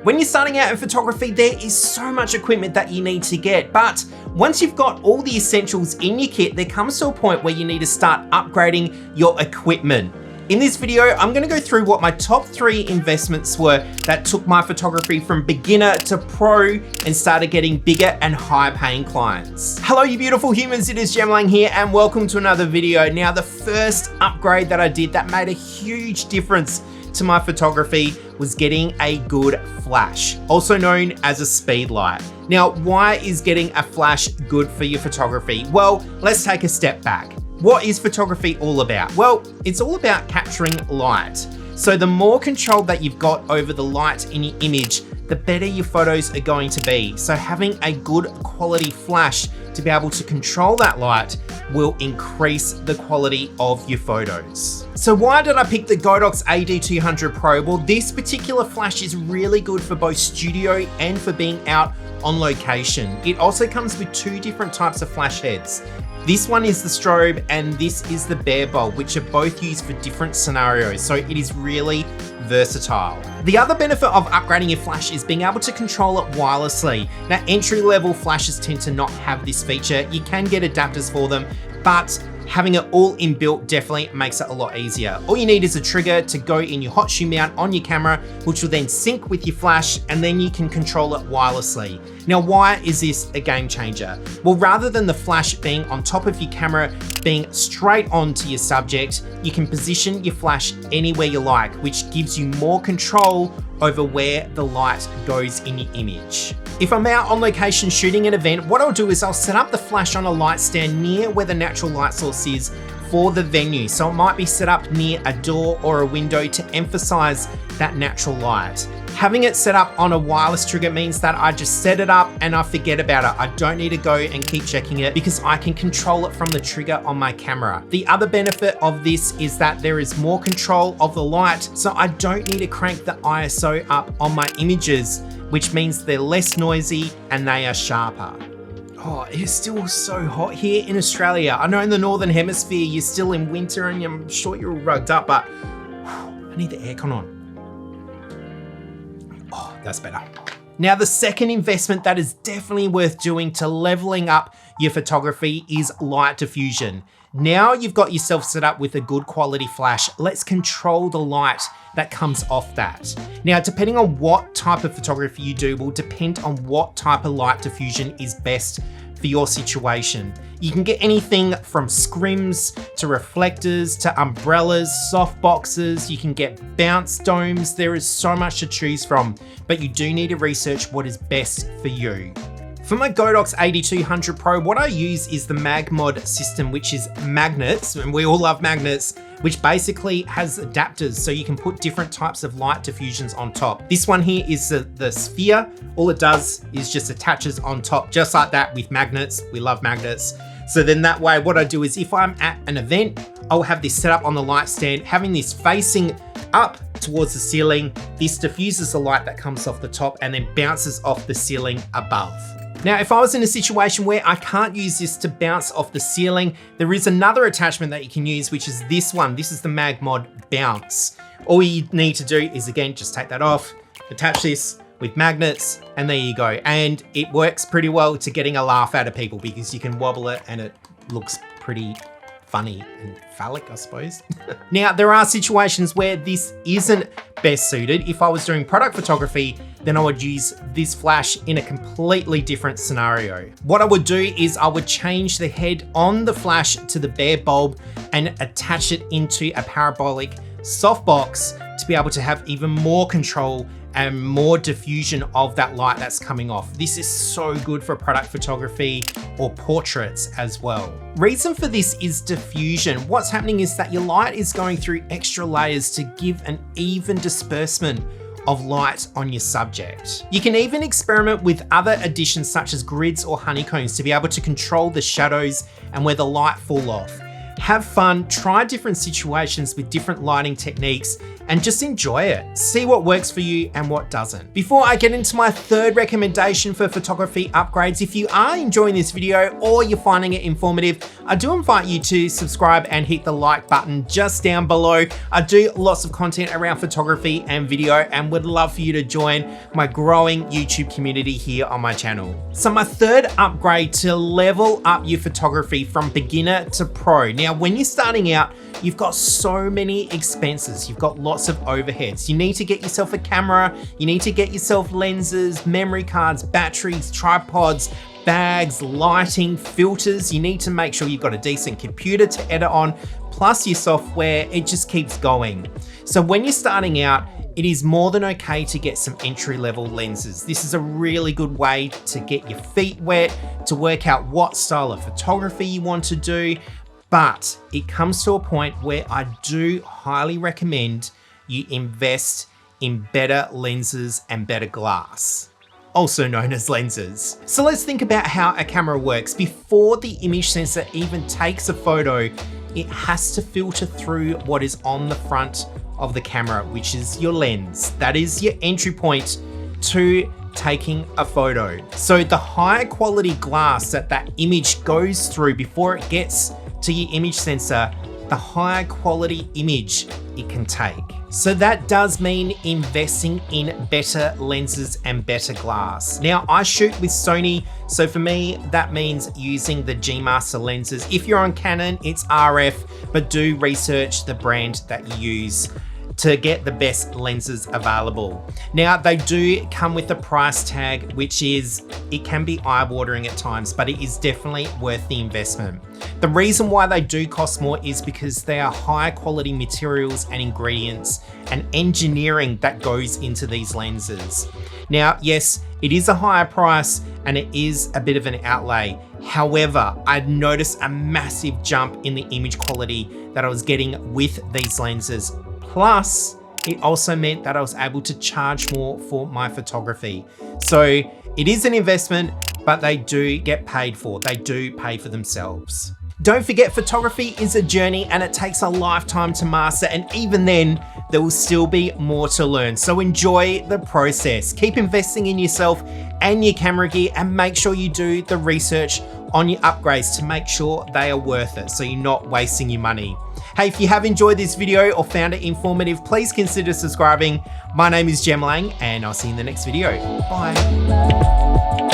When you're starting out in photography, there is so much equipment that you need to get, but once you've got all the essentials in your kit, there comes to a point where you need to start upgrading your equipment. In this video, I'm gonna go through what my top 3 investments were that took my photography from beginner to pro and started getting bigger and higher paying clients. Hello, you beautiful humans, it is Gemlang here and welcome to another video. Now, the first upgrade that I did that made a huge difference to my photography was getting a good flash, also known as a speed light. Now, why is getting a flash good for your photography? Well, let's take a step back. What is photography all about? Well, it's all about capturing light. So the more control that you've got over the light in your image, the better your photos are going to be. So having a good quality flash to be able to control that light will increase the quality of your photos. So why did I pick the Godox AD200 Pro? Well, this particular flash is really good for both studio and for being out on location. It also comes with 2 different types of flash heads. This one is the strobe and this is the bare bulb, which are both used for different scenarios. So it is really versatile. The other benefit of upgrading your flash is being able to control it wirelessly. Now, entry-level flashes tend to not have this feature. You can get adapters for them, but having it all inbuilt definitely makes it a lot easier. All you need is a trigger to go in your hot shoe mount on your camera, which will then sync with your flash, and then you can control it wirelessly. Now, why is this a game changer? Well, rather than the flash being on top of your camera, being straight onto your subject, you can position your flash anywhere you like, which gives you more control over where the light goes in your image. If I'm out on location shooting an event, what I'll do is I'll set up the flash on a light stand near where the natural light source is for the venue. So it might be set up near a door or a window to emphasize that natural light. Having it set up on a wireless trigger means that I just set it up and I forget about it. I don't need to go and keep checking it because I can control it from the trigger on my camera. The other benefit of this is that there is more control of the light, so I don't need to crank the ISO up on my images, which means they're less noisy and they are sharper. Oh, it is still so hot here in Australia. I know in the Northern Hemisphere, you're still in winter and I'm sure you're all rugged up, but I need the aircon on. Oh, that's better. Now, the second investment that is definitely worth doing to leveling up your photography is light diffusion. Now you've got yourself set up with a good quality flash, let's control the light that comes off that. Now, depending on what type of photography you do will depend on what type of light diffusion is best for your situation. You can get anything from scrims to reflectors to umbrellas, soft boxes, you can get bounce domes. There is so much to choose from, but you do need to research what is best for you. For my Godox AD200 Pro, what I use is the MagMod system, which is magnets, and we all love magnets, which basically has adapters so you can put different types of light diffusions on top. This one here is the sphere. All it does is just attaches on top, just like that with magnets. We love magnets. So then that way, what I do is if I'm at an event, I'll have this set up on the light stand, having this facing up towards the ceiling. This diffuses the light that comes off the top and then bounces off the ceiling above. Now, if I was in a situation where I can't use this to bounce off the ceiling, there is another attachment that you can use, which is this one. This is the MagMod Bounce. All you need to do is, again, just take that off, attach this with magnets, and there you go. And it works pretty well to getting a laugh out of people because you can wobble it and it looks pretty funny and phallic, I suppose. Now, there are situations where this isn't best suited. If I was doing product photography, then I would use this flash in a completely different scenario. What I would do is I would change the head on the flash to the bare bulb and attach it into a parabolic softbox to be able to have even more control and more diffusion of that light that's coming off. This is so good for product photography or portraits as well. Reason for this is diffusion. What's happening is that your light is going through extra layers to give an even disbursement of light on your subject. You can even experiment with other additions such as grids or honeycombs to be able to control the shadows and where the light fall off. Have fun, try different situations with different lighting techniques, and just enjoy it. See what works for you and what doesn't. Before I get into my third recommendation for photography upgrades, if you are enjoying this video or you're finding it informative, I do invite you to subscribe and hit the like button just down below. I do lots of content around photography and video and would love for you to join my growing YouTube community here on my channel. So my third upgrade to level up your photography from beginner to pro. Now, when you're starting out, you've got so many expenses. You've got lots of overheads. You need to get yourself a camera. You need to get yourself lenses, memory cards, batteries, tripods, bags, lighting, filters. You need to make sure you've got a decent computer to edit on, plus your software. It just keeps going. So when you're starting out, it is more than okay to get some entry-level lenses. This is a really good way to get your feet wet, to work out what style of photography you want to do. But it comes to a point where I do highly recommend you invest in better lenses and better glass, also known as lenses. So let's think about how a camera works. Before the image sensor even takes a photo, it has to filter through what is on the front of the camera, which is your lens. That is your entry point to taking a photo. So the higher quality glass that image goes through before it gets to your image sensor, the higher quality image it can take. So that does mean investing in better lenses and better glass. Now, I shoot with Sony, so for me, that means using the G Master lenses. If you're on Canon, it's RF, but do research the brand that you use to get the best lenses available. Now, they do come with a price tag, which it can be eye-watering at times, but it is definitely worth the investment. The reason why they do cost more is because they are higher quality materials and ingredients and engineering that goes into these lenses. Now, yes, it is a higher price and it is a bit of an outlay. However, I'd noticed a massive jump in the image quality that I was getting with these lenses. Plus, it also meant that I was able to charge more for my photography. So it is an investment, but they do get paid for. They do pay for themselves. Don't forget, photography is a journey and it takes a lifetime to master, and even then, there will still be more to learn. So enjoy the process. Keep investing in yourself and your camera gear, and make sure you do the research on your upgrades to make sure they are worth it, so you're not wasting your money. Hey, if you have enjoyed this video or found it informative, please consider subscribing. My name is Jem Lang, and I'll see you in the next video. Bye.